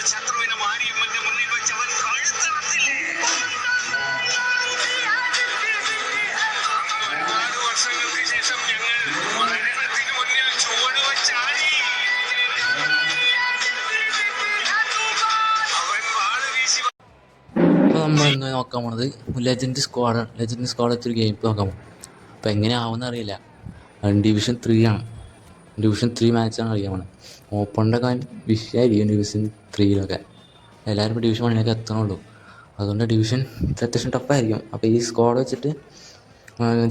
അപ്പോൾ നമ്മൾ ഇന്ന് നോക്കാൻ പോണത് ലെജൻഡ് സ്ക്വാഡാണ്. ലെജൻഡ് സ്ക്വാഡ് വെച്ചൊരു ഗെയിം നോക്കാൻ പോകും. അപ്പോൾ എങ്ങനെയാവുമെന്ന് അറിയില്ല. ഡിവിഷൻ 3 ആണ്. ഡിവിഷൻ 3 മാച്ചാണ് കളിക്കാൻ പോകുന്നത്. ഓപ്പണിൻ്റെ വിഷയമായിരിക്കും ഡിവിഷൻ 3 എല്ലാവരും ഇപ്പോൾ ഡിവിഷൻ 1 എത്തണുള്ളൂ. അതുകൊണ്ട് ഡിവിഷൻ അത്യാവശ്യം ടഫായിരിക്കും. അപ്പോൾ ഈ സ്ക്വാഡ് വെച്ചിട്ട്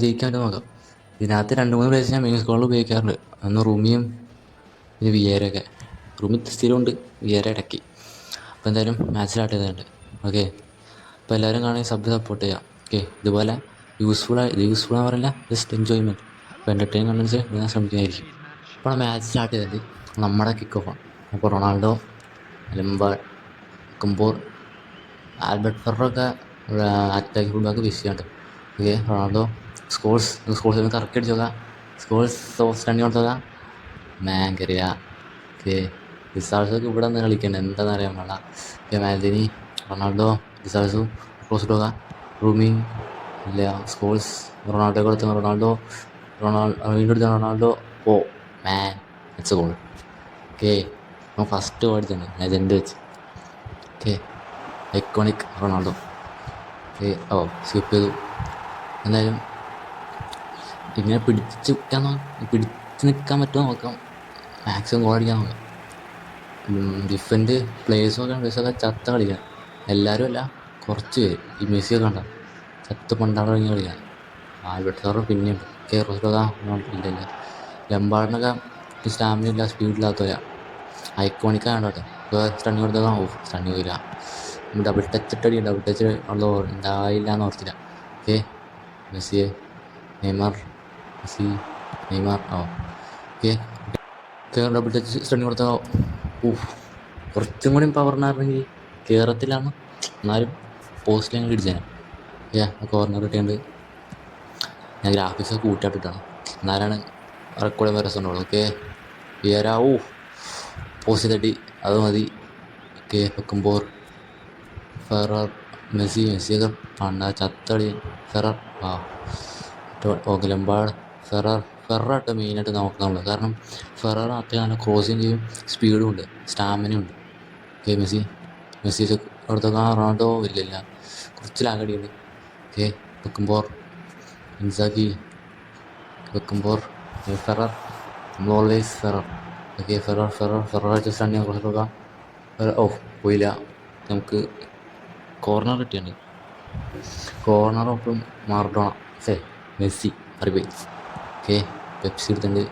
ജയിക്കാൻ വേണ്ടി നോക്കാം. ഇതിനകത്ത് 2-3 പ്ലേയേഴ്സ് ഞാൻ മെയിൻ സ്ക്വാഡിൽ ഉപയോഗിക്കാറുണ്ട്. ഒന്ന് റുമിയും പിന്നെ വിയേരയൊക്കെ. റുമി സ്ഥിരമുണ്ട്, വിയേര ഇടയ്ക്ക്. അപ്പോൾ എന്തായാലും മാച്ച് സ്റ്റാർട്ട് ചെയ്തിട്ടുണ്ട്. ഓക്കെ, അപ്പോൾ എല്ലാവരും കാണാൻ സപ്പോർട്ട് ചെയ്യാം. ഓക്കെ, ഇതുപോലെ യൂസ്ഫുള്ളാന്ന് പറയില്ല, ജസ്റ്റ് എൻജോയ്മെൻറ്റ്. അപ്പോൾ എൻ്റർടൈൻ കണ്ടൻസ് ഞാൻ ശ്രമിക്കുന്നതായിരിക്കും. ഇപ്പോൾ മാച്ച് സ്റ്റാർട്ട് ചെയ്തിട്ട് നമ്മുടെ കിക്ക് ഓഫാണ്. അപ്പോൾ റൊണാൾഡോ, ലെംബാർഡ്, കുംബോർ, ആൽബർട്ട് ഫെററൊക്കെ അറ്റാക്ക് ഫുൾ ബാക്ക് വിഷയമുണ്ട്. ഓക്കെ, റൊണാൾഡോ സ്കോൾസ് കറക്റ്റ് അടിച്ച് നോക്കാം. സ്കോൾസ് റണ്ണിങ് കൊടുത്തോക്കാം. മാങ്കറിയ. ഓക്കെ, ഡിസാൾസൊക്കെ ഇവിടെ നിന്ന് കളിക്കണ്ട, എന്താണെന്ന് അറിയാൻ പാടില്ല. ഓക്കെ, മാൽദിനി, റൊണാൾഡോ, ഡിസാൾസു ക്ലോസ് ഇട്ട് നോക്കാം. റൂമി ഇല്ല, സ്കോൾസ് റൊണാൾഡോ കൊടുത്ത വീണ്ടും എടുത്ത Ronaldo. Oh man, it's a goal. Okay, നമ്മൾ ഫസ്റ്റ് ഗോൾ അടിച്ചാണ് ലെജൻഡ് വെച്ച്. Okay, iconic Ronaldo. Okay, skip ചെയ്തു. എന്തായാലും ഇങ്ങനെ പിടിച്ച് നിൽക്കാൻ പറ്റുമോ നോക്കാം. മാക്സിമം ഗോൾ അടിക്കാൻ നോക്കാം. ഡിഫറെൻറ്റ് പ്ലേയേഴ്സൊക്കെ ചത്ത കളിക്കാൻ. എല്ലാവരും അല്ല, കുറച്ച് പേര്. ഈ മെസ്സിയൊക്കെ ഉണ്ടാകും ചത്ത് പണ്ടാട് തുടങ്ങി കളിക്കാൻ. ആൽബർട്ട് ഫെറർ പിന്നെയുണ്ട്. ഓക്കെ, റോസ്ലോക ഇല്ല. ലെംബാർഡിനൊക്കെ സ്റ്റാമിന ഇല്ല, സ്പീഡില്ലാത്തവരാ. ഐക്കോണിക്കാണ് കേട്ടോ. ഇപ്പോൾ സ്റ്റണ്ണി കൊടുത്തേക്കാം. സ്റ്റണ്ണി പോയില്ല. ഡബിൾ ടച്ച് ഉള്ളോ ഉണ്ടായില്ല എന്ന് ഓർത്തില്ല. ഓക്കെ, മെസ്സിയെ നെയ്മർ ഓക്കെ, ഡബിൾ ടച്ച് സ്റ്റണ്ണി കൊടുത്തേക്കാം. കുറച്ചും കൂടി പവറിനായിരുന്നെങ്കിൽ കയറത്തിലാണ്, എന്നാലും പോസ്റ്റിൽ ഇടിച്ചേനെ. കോർണർ കിട്ടിയുണ്ട്. ഞാൻ ഗ്രാഫിക്സ് കൂട്ടിയിട്ടിട്ടാണ്, എന്നാലാണ് റെക്കോർഡ് രസമുണ്ടാവുള്ളൂ. ഓക്കെ, വിയരാ പോസ്റ്റ് തട്ടി, അത് മതി. ഓക്കെ, വെക്കുമ്പോൾ ഫെറർ, മെസ്സിയൊക്കെ ചത്തളി. ഫെറർ ഓക്കെ, ലെംബാർഡ്, ഫെററായിട്ട് മെയിനായിട്ട് നോക്കാനുള്ളത്. കാരണം ഫെറർ അത്യാവശ്യം നല്ല ക്രോസിങ് ചെയ്യും, സ്പീഡും ഉണ്ട്, സ്റ്റാമിനയും ഉണ്ട്. ഓക്കെ, മെസ്സി അടുത്തൊക്കെ റൊണാൾഡോ ഇല്ല, കുറച്ച് ലാഗടിയുണ്ട്. ഓക്കെ, വെക്കുമ്പോൾ ഇൻസാക്കി, ഫെറർ, നമ്മൾ ഓൾവേസ് ഫെറർ. ഓക്കെ, ഫെറർ വെച്ച് സ്റ്റണ്ണി കൊടുക്കാം. പോയില്ല. നമുക്ക് കോർണർ കിട്ടിയുണ്ട്. കോർണറൊപ്പം മാർഡോണ മെസ്സി അറിപ്പോയി. ഓക്കെ, പെപ്സി എടുത്തിട്ടുണ്ട്.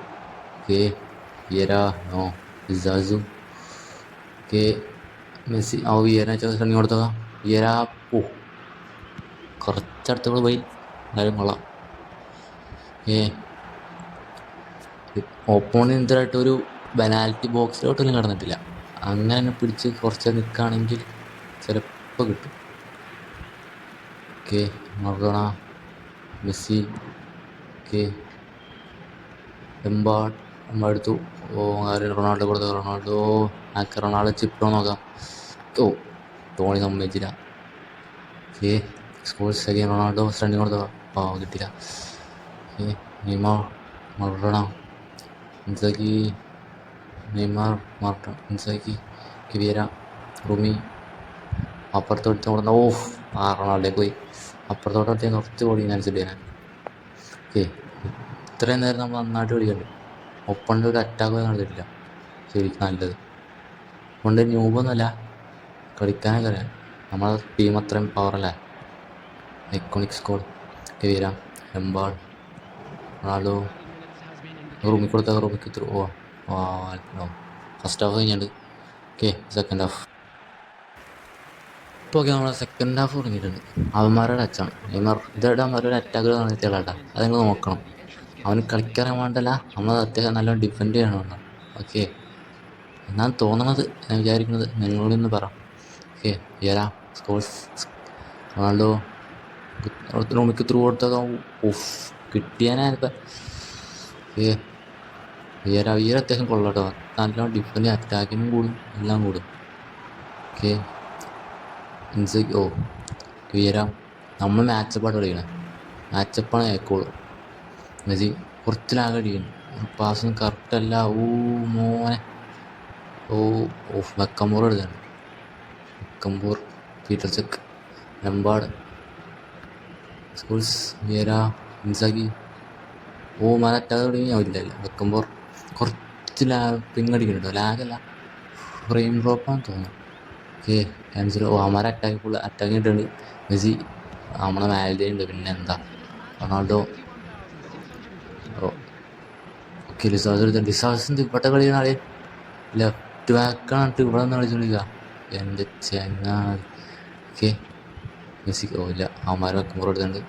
ഓക്കെ, വിയരാ നോ ഇസാസു. ഓക്കെ, മെസ്സി വിയര റണ്ണിങ് കൊടുത്തോ. വിയര കുറച്ചടുത്തോട് പോയി, എന്നാലും കൊള്ളാം. ഓപ്പോണന്റായിട്ടൊരു പെനാൽറ്റി ബോക്സിലോട്ടൊന്നും കടന്നിട്ടില്ല. അങ്ങനെ തന്നെ പിടിച്ച് കുറച്ച് നിൽക്കുകയാണെങ്കിൽ ചിലപ്പോൾ കിട്ടും. Okay, Maradona, Messi. ഓക്കെ, എടുത്തു. റൊണാൾഡോ കൊടുത്ത റൊണാൾഡോ ചിപ്പോ നോക്കാം. ടോണി സമ്മതിച്ചില്ല. Okay, Scholes again Ronaldo running കൊടുത്തോ. കിട്ടില്ല. ഓക്കെ, നെയ്മർ, മറഡോണ, ഇൻസാക്കി, നെയ്മർ, ഇൻസാക്കി, വിയര, റൂമി. അപ്പുറത്തോട്ട് കൊടുത്ത റൊണാൾഡോയിൽ പോയി. അപ്പുറത്തോട്ട് കുറച്ച് ഓടി അനുസരിച്ച് ഞാൻ. ഓക്കെ, ഇത്രയും നേരം നമ്മൾ നന്നായിട്ട് കളിക്കുന്നുണ്ട്. ഒപ്പണിൻ്റെ ഒരു അറ്റാക്ക് നടത്തിയിട്ടില്ല. ശരിക്കും നല്ലത്. അതുകൊണ്ട് ന്യൂബൊന്നുമല്ല, കളിക്കാനൊക്കെ അറിയാം. നമ്മളെ ടീം അത്രയും പവറല്ലേ. Iconic squad. Vieira, Lampard, Ronaldo. റൂമിൽ റൂമിക്ക് ത്രൂ. ഫസ്റ്റ് ഹാഫ് കഴിഞ്ഞിട്ടുണ്ട്. Okay, second half. ഇപ്പോൾ ഓക്കെ, നമ്മളെ സെക്കൻഡ് ഹാഫ് തുടങ്ങിയിട്ടുണ്ട്. അവന്മാരുടെ ടച്ചാണ് ഇതായിട്ട് അവന്മാരൊരു അറ്റാക്ക് നടത്തിയാലാട്ടാ, അത് നിങ്ങൾ നോക്കണം. അവന് കളിക്കാൻ വേണ്ടല്ല, നമ്മൾ അത്യാവശ്യം നല്ല ഡിഫെൻഡ് ചെയ്യണം. ഓക്കെ, എന്നാണ് തോന്നണത്, ഞാൻ വിചാരിക്കുന്നത്. നിങ്ങളോടൊന്ന് പറ. ഓക്കെ, വിയര, സ്കോൾസ്, റൊണാൾഡോ റൂമിക്ക് ത്രൂ കൊടുത്തത്. കിട്ടിയാനിപ്പോൾ. ഓക്കെ, വിയര അത്യാവശ്യം കൊള്ളട്ടോ. നല്ല ഡിഫെൻഡ്, അറ്റാക്കിനും കൂടും, എല്ലാം കൂടും. ഓക്കെ ഇൻസൈക്ക് ഓ വീരാം നമ്മൾ മാച്ചപ്പാട്ട് കളിക്കണം. മാച്ചപ്പാണ് കേൾക്കുള്ളൂ. എന്നുവെച്ച് കുറച്ച് ലാഗ് അടിക്കണം. പാസ്സൊന്നും കറക്റ്റല്ല. ഓ മോനെ ഓ ഓഫ് വെക്കമ്പൂർ എടുത്താണ്. വെക്കമ്പൂർ പീറ്റർ ചെക്ക് ലംബാർഡ് സ്കൂൾസ് വീര ഇൻസാക്കി ഓ മരറ്റാതെ തുടങ്ങി ആവില്ല. വെക്കുമ്പോൾ കുറച്ച് പിങ് അടിക്കുന്നുണ്ടോ? ലാഗല്ല, ഫ്രെയിം ഡ്രോപ്പാന്ന് തോന്നുന്നു. Okay cancel. ഓ അമാരെ അറ്റാക്ക് ഇട്ടുണ്ട്. മെസ്സി നമ്മളെ മാലേ ഉണ്ട്. പിന്നെ എന്താ റൊണാൾഡോ. ഓ ഓക്കെ ലിസാസ് എടുത്ത ലിസാസിൻ്റെ ഇപ്പോഴത്തെ കളിയാണ് ആളെ ലെഫ്റ്റ് ബാക്കാണിട്ട് ഇവിടെ നിന്ന് കളിച്ചോണ്ടിരിക്കുക. എൻ്റെ ചെങ്ങായി. ഓക്കെ മെസ്സി ഓ ഇല്ല അവന്മാർ വെക്കുമ്പോൾ എടുത്തുണ്ട്.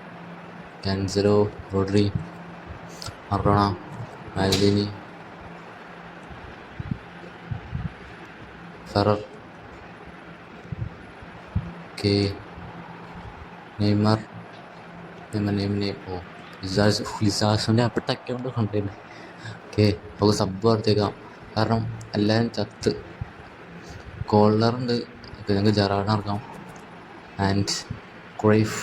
Cancelo Rodri Maradona Maldini Ferrer okay Neymar ഓ ലിസാസിൻ്റെ അപ്പോഴത്തെ അക്കൗണ്ട് കൊണ്ടുവരുന്നത്. ഓക്കെ നമുക്ക് സബ് വർത്തേക്കാം കാരണം എല്ലാവരും ചത്ത്. കോളറുണ്ട്. ഓക്കെ ഞങ്ങൾക്ക് ജെറാർഡിനെ ഇറക്കാം. ആൻഡ് ക്രൈഫ്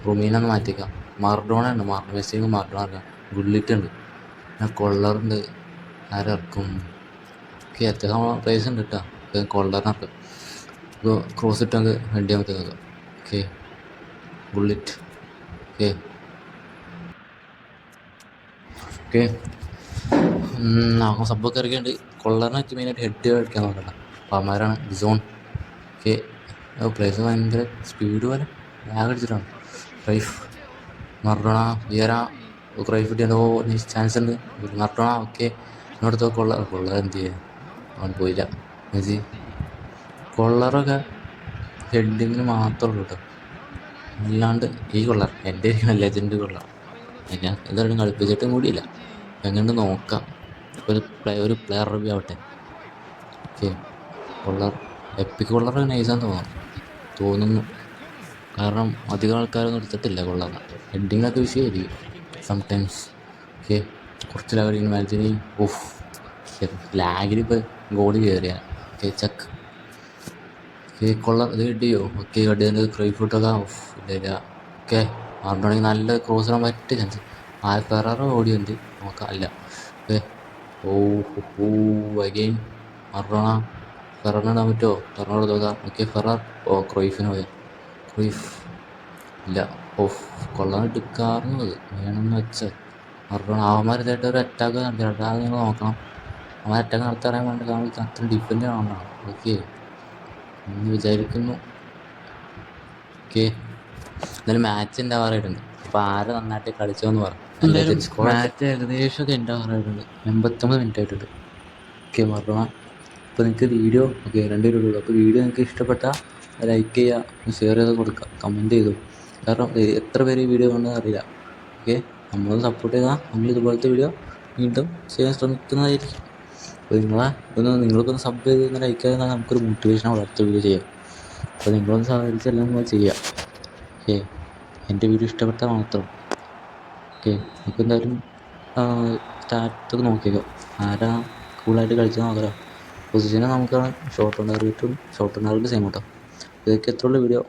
റുമീനൊന്ന് മാറ്റിയേക്കാം. മർഡോണ ഉണ്ട്. മെസ്സിക്ക് മർഡോണ ഇറക്കാം. ഗുള്ളിറ്റ് ഉണ്ട്. പിന്നെ കൊള്ളറുണ്ട്. ആരിറക്കും? ഓക്കെ അത്യാവശ്യം പ്രൈസ് ഉണ്ട് കേട്ടോ. കൊള്ളറിനെ ഇറക്കാം. ഇപ്പോൾ ക്രോസ് ഇട്ട് നമുക്ക് വേണ്ടി നമുക്ക് നോക്കാം. ഓക്കെ ബുള്ളറ്റ് ഓക്കെ ഓക്കെ നമുക്ക് സബ്ബൊക്കെ ഇറക്കിയുണ്ട്. കൊള്ളറിനെ വെച്ച് മെയിനായിട്ട് ഹെഡ് അടിക്കാൻ നോക്കണ്ട. അപ്പോൾ അമാരാണ് സോൺ. ഓക്കെ പ്ലേസ് ഭയങ്കര സ്പീഡ് പോലെ ലാഗ് അടിച്ചിട്ടാണ്. ക്രൈഫ് മർഡോണ വിയറ ക്രൈഫ് കിട്ടിയാലോ ചാൻസ് ഉണ്ട്. മർഡോണ ഓക്കെ ഇന്നോടത്തോ കൊള്ളർ എന്ത് ചെയ്യാൻ അവൻ പോയില്ല. മെസ്സി കൊള്ളറൊക്കെ ഹെഡിങ്ങിന് മാത്രമേ ഉള്ളൂ കേട്ടോ. അല്ലാണ്ട് ഈ കൊള്ളർ എൻ്റെ ഇരിക്കണം ലെജൻഡ് കൊള്ളർ ഞാൻ എന്തായാലും കളിപ്പിച്ചിട്ടും കൂടിയില്ല. എങ്ങനെ നോക്കാം. ഒരു പ്ലെയർ റിവ്യൂ ആവട്ടെ. ഓക്കെ കൊള്ളർ എപ്പിക് കൊള്ളറൊക്കെ നൈസാന്ന് തോന്നുന്നു. കാരണം അധികം ആൾക്കാരൊന്നും എടുത്തിട്ടില്ല കൊള്ളറിന്. ഹെഡിങ്ങിനൊക്കെ വിഷയമായിരിക്കും സംടൈംസ്. ഓക്കെ കുറച്ച് ലാഗടിക്കുന്ന മാച്ചിന് ഓഫ് ലാഗിലിപ്പോൾ ഗോളി കയറിയ. ഓക്കെ ചക്ക് ഓക്കെ കൊള്ളർ ഇത് കിട്ടിയോ? ഓക്കെ കടിയതിൻ്റെ ക്രൈഫ് ഫുട്ടൊക്കെ ഓഫ് ഇല്ല. ഓക്കെ മറഡോണയ്ക്ക് നല്ല ക്രോസ് ഇടാൻ പറ്റിയ ചാൻസ്. ഫെറാറോ ഓടിയുണ്ട് നോക്കാം. അല്ല ഓക്കെ ഓ അഗെയിൻ മറഡോണ ഫെററിന് ഇടാൻ പറ്റുമോ? ഫെററിനോട് തോക്കാം. ഓക്കെ ഫെറർ ഓ ക്രൈഫിന് പോയ ക്രൈഫ് ഇല്ല. ഓഫ് കൊള്ളാൻ എടുക്കാറുള്ളത് വേണമെന്ന് വെച്ചാൽ മറഡോണ അവന്മാരിതായിട്ട് ഒരു അറ്റാക്ക് നടത്തില്ല. അത് നിങ്ങൾ നോക്കണം. അവൻ അറ്റാക്ക് നടത്താൻ വേണ്ടി നമ്മൾ അത്ര ഡിഫെൻഡ് ആവണം. ഓക്കെ എന്ന് വിചാരിക്കുന്നു. ഓക്കെ എന്നാലും മാച്ച് എൻ്റെ ആവാറായിട്ടുണ്ട്. അപ്പോൾ ആര് നന്നായിട്ട് കളിച്ചോന്ന് പറഞ്ഞു. മാച്ച് ഏകദേശമൊക്കെ എൻ്റെ ആവാറായിട്ടുണ്ട്. 89 മിനിറ്റ് ആയിട്ടുണ്ട്. Okay Maradona. അപ്പോൾ നിങ്ങൾക്ക് വീഡിയോ ഓക്കെ 2 രൂപ. അപ്പോൾ വീഡിയോ നിങ്ങൾക്ക് ഇഷ്ടപ്പെട്ടാൽ ലൈക്ക് ചെയ്യുക, ഷെയർ ചെയ്ത് കൊടുക്കുക, കമൻറ്റ് ചെയ്തു. കാരണം എത്ര പേര് ഈ വീഡിയോ കണ്ടെന്ന് അറിയില്ല. ഓക്കെ നമ്മളൊന്ന് സപ്പോർട്ട് ചെയ്താൽ നമ്മൾ ഇതുപോലത്തെ വീഡിയോ വീണ്ടും ചെയ്യാൻ ശ്രമിക്കുന്നതായിരിക്കും. അപ്പോൾ നിങ്ങൾക്കൊന്ന് സബ് ചെയ്ത് ലൈക്ക് ചെയ്താൽ നമുക്കൊരു മോട്ടിവേഷനാണ് അടുത്ത വീഡിയോ ചെയ്യാം. അപ്പോൾ നിങ്ങളൊന്ന് സഹകരിച്ച് എല്ലാം നമ്മൾ ചെയ്യാം. ഓക്കെ എൻ്റെ വീഡിയോ ഇഷ്ടപ്പെട്ടാൽ മാത്രം. ഓക്കെ നമുക്ക് എന്തായാലും സ്റ്റാറ്റൊക്കെ നോക്കിയേക്കാം. ആരാ കൂളായിട്ട് കളിച്ചാൽ നോക്കാം. പൊസിഷനെ നമുക്ക് ഷോർട്ട് ഓൺ ടാർഗറ്റും സെയിം കേട്ടോ. ഇതൊക്കെ എത്ര ഉള്ള വീഡിയോ.